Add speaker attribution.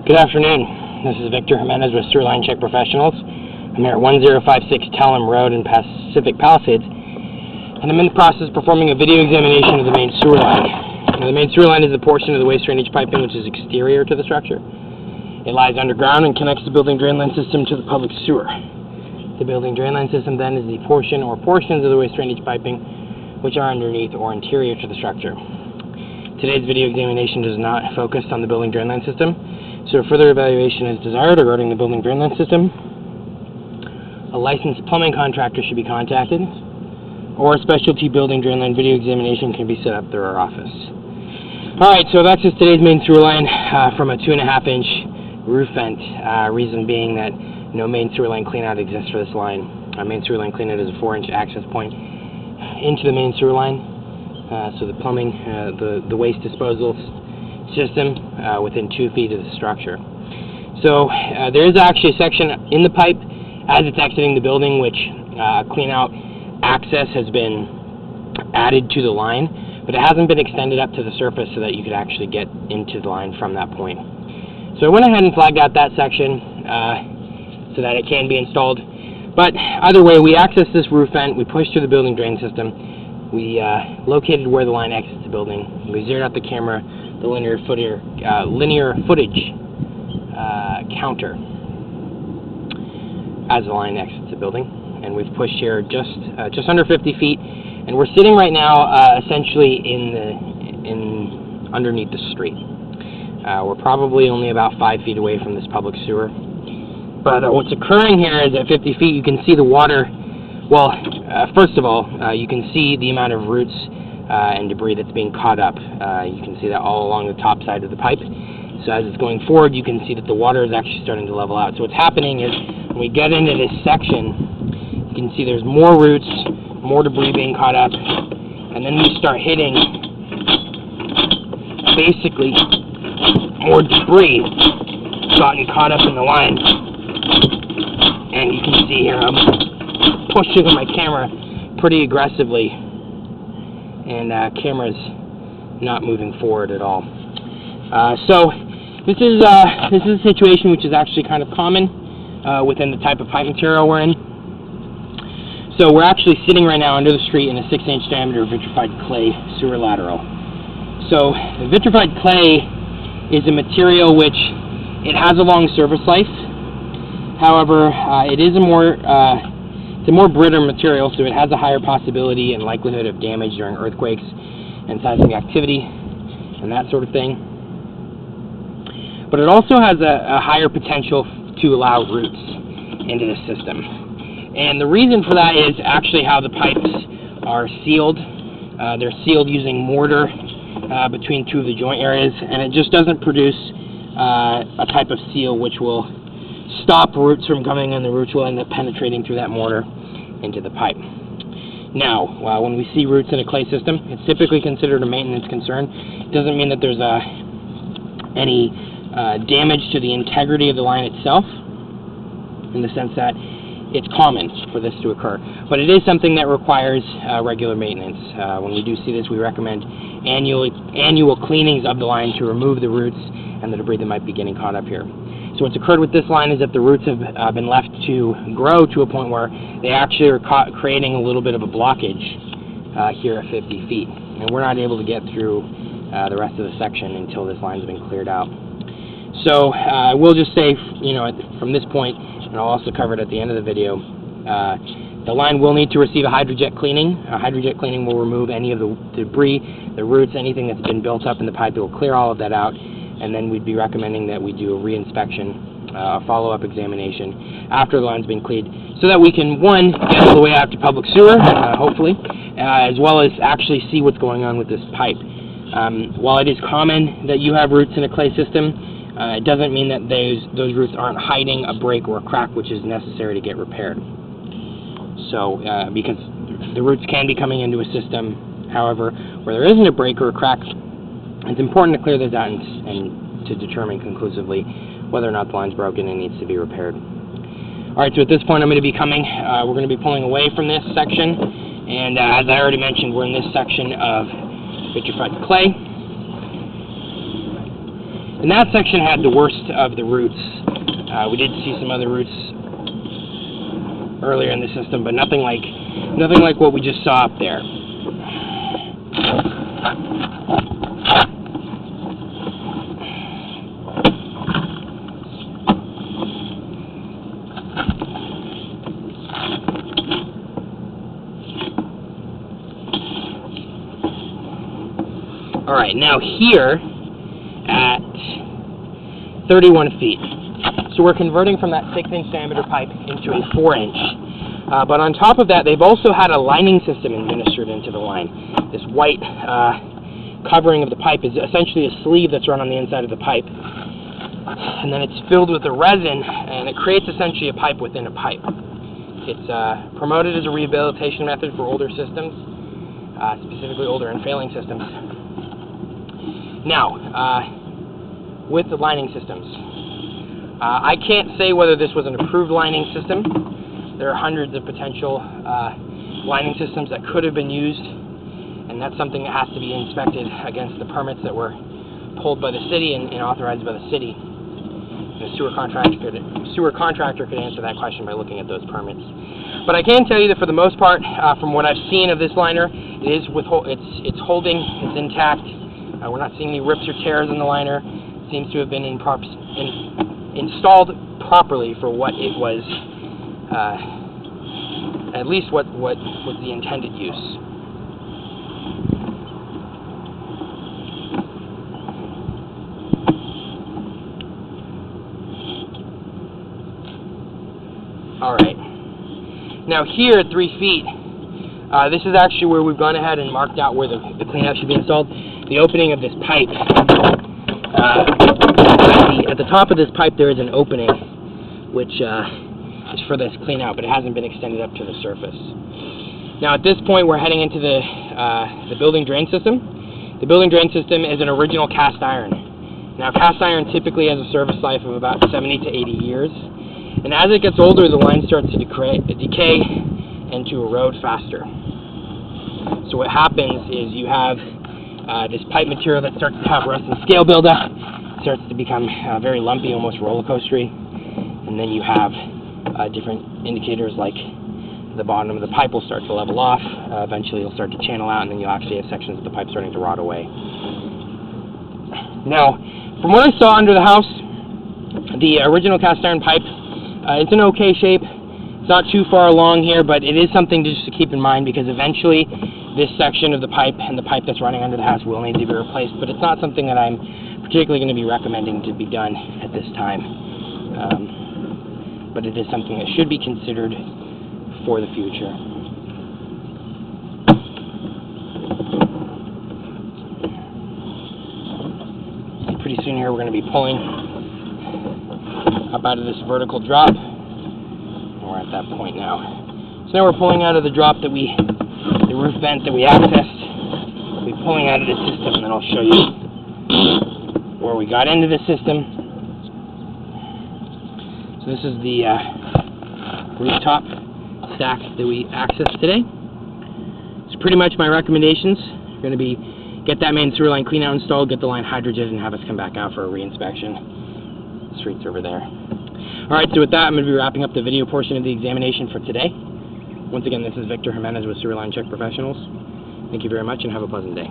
Speaker 1: Good afternoon. This is Victor Jimenez with Sewer Line Check Professionals. I'm here at 1056 Telham Road in Pacific Palisades, and I'm in the process of performing a video examination of the main sewer line. Now, the main sewer line is a portion of the waste drainage piping which is exterior to the structure. It lies underground and connects the building drain line system to the public sewer. The building drain line system then is the portion or portions of the waste drainage piping which are underneath or interior to the structure. Today's video examination does not focus on the building drain line system, so if further evaluation is desired regarding the building drain line system, a licensed plumbing contractor should be contacted, or a specialty building drain line video examination can be set up through our office. Alright, so that's just today's main sewer line from a 2.5-inch roof vent, reason being that no main sewer line cleanout exists for this line. Our main sewer line cleanout is a 4-inch access point into the main sewer line, so the plumbing, the waste disposal system within 2 feet of the structure. So there is actually a section in the pipe as it's exiting the building which cleanout access has been added to the line, but it hasn't been extended up to the surface so that you could actually get into the line from that point. So I went ahead and flagged out that section so that it can be installed. But either way, we accessed this roof vent, we pushed through the building drain system, we located where the line exits the building, we zeroed out the camera, the linear footage counter as the line exits the building, and we've pushed here just under 50 feet, and we're sitting right now essentially underneath the street. We're probably only about 5 feet away from this public sewer. But what's occurring here is at 50 feet you can see the water. Well, first of all, you can see the amount of roots and debris that's being caught up. You can see that all along the top side of the pipe. So as it's going forward, you can see that the water is actually starting to level out. So what's happening is when we get into this section, you can see there's more roots, more debris being caught up, and then we start hitting basically more debris gotten caught up in the line. And you can see here I'm pushing with my camera pretty aggressively, and camera's not moving forward at all. So this is a situation which is actually kind of common within the type of pipe material we're in. So we're actually sitting right now under the street in a 6-inch diameter vitrified clay sewer lateral. So the vitrified clay is a material which it has a long surface life. However, it is a more brittle material, so it has a higher possibility and likelihood of damage during earthquakes and seismic activity and that sort of thing. But it also has a higher potential to allow roots into the system. And the reason for that is actually how the pipes are sealed. They're sealed using mortar between 2 of the joint areas, and it just doesn't produce a type of seal which will stop roots from coming, and the roots will end up penetrating through that mortar into the pipe. Now, when we see roots in a clay system, it's typically considered a maintenance concern. It doesn't mean that there's any damage to the integrity of the line itself, in the sense that it's common for this to occur. But it is something that requires regular maintenance. When we do see this, we recommend annual cleanings of the line to remove the roots and the debris that might be getting caught up here. So what's occurred with this line is that the roots have been left to grow to a point where they actually are creating a little bit of a blockage here at 50 feet. And we're not able to get through the rest of the section until this line's been cleared out. So I will just say, from this point, and I'll also cover it at the end of the video, the line will need to receive a hydrojet cleaning. A hydrojet cleaning will remove any of the debris, the roots, anything that's been built up in the pipe. It will clear all of that out. And then we'd be recommending that we do a reinspection, a follow-up examination after the line's been cleaned, so that we can, one, get all the way out to public sewer, hopefully, as well as actually see what's going on with this pipe. While it is common that you have roots in a clay system, it doesn't mean that those roots aren't hiding a break or a crack which is necessary to get repaired. So, because the roots can be coming into a system, however, where there isn't a break or a crack, it's important to clear those out and to determine conclusively whether or not the line's broken and needs to be repaired. Alright, so at this point we're going to be pulling away from this section, and as I already mentioned, we're in this section of vitrified clay. And that section had the worst of the roots. We did see some other roots earlier in the system, but nothing like what we just saw up there. All right, now here at 31 feet. So we're converting from that 6-inch diameter pipe into a 4-inch. But on top of that, they've also had a lining system administered into the line. This white covering of the pipe is essentially a sleeve that's run on the inside of the pipe. And then it's filled with a resin, and it creates essentially a pipe within a pipe. It's promoted as a rehabilitation method for older systems, specifically older and failing systems. Now, with the lining systems, I can't say whether this was an approved lining system. There are hundreds of potential lining systems that could have been used, and that's something that has to be inspected against the permits that were pulled by the city and authorized by the city. The sewer contractor could answer that question by looking at those permits. But I can tell you that for the most part, from what I've seen of this liner, it's holding, it's intact. We're not seeing any rips or tears in the liner. It seems to have been installed properly for what it was, at least what was the intended use. Alright, now here at 3 feet, this is actually where we've gone ahead and marked out where the cleanout should be installed. The opening of this pipe, at the top of this pipe there is an opening which is for this cleanout, but it hasn't been extended up to the surface. Now at this point we're heading into the building drain system. The building drain system is an original cast iron. Now cast iron typically has a service life of about 70 to 80 years. And as it gets older, the line starts to decay and to erode faster. So what happens is you have this pipe material that starts to have rust and scale buildup, starts to become very lumpy, almost roller coastery, and then you have different indicators like the bottom of the pipe will start to level off, eventually it'll start to channel out, and then you'll actually have sections of the pipe starting to rot away. Now, from what I saw under the house, the original cast iron pipe, it's in okay shape. It's not too far along here, but it is something just to keep in mind because eventually this section of the pipe and the pipe that's running under the house will need to be replaced, but it's not something that I'm particularly going to be recommending to be done at this time. But it is something that should be considered for the future. Pretty soon here we're going to be pulling up out of this vertical drop. We're at that point now. So now we're pulling out of the drop that the roof vent that we accessed. We'll be pulling out of the system, and then I'll show you where we got into the system. So this is the rooftop stack that we accessed today. So pretty much my recommendations are going to be get that main sewer line clean out installed, get the line hydrogen, and have us come back out for a reinspection. Streets over there. Alright, so with that, I'm going to be wrapping up the video portion of the examination for today. Once again, this is Victor Jimenez with Sewer Line Check Professionals. Thank you very much and have a pleasant day.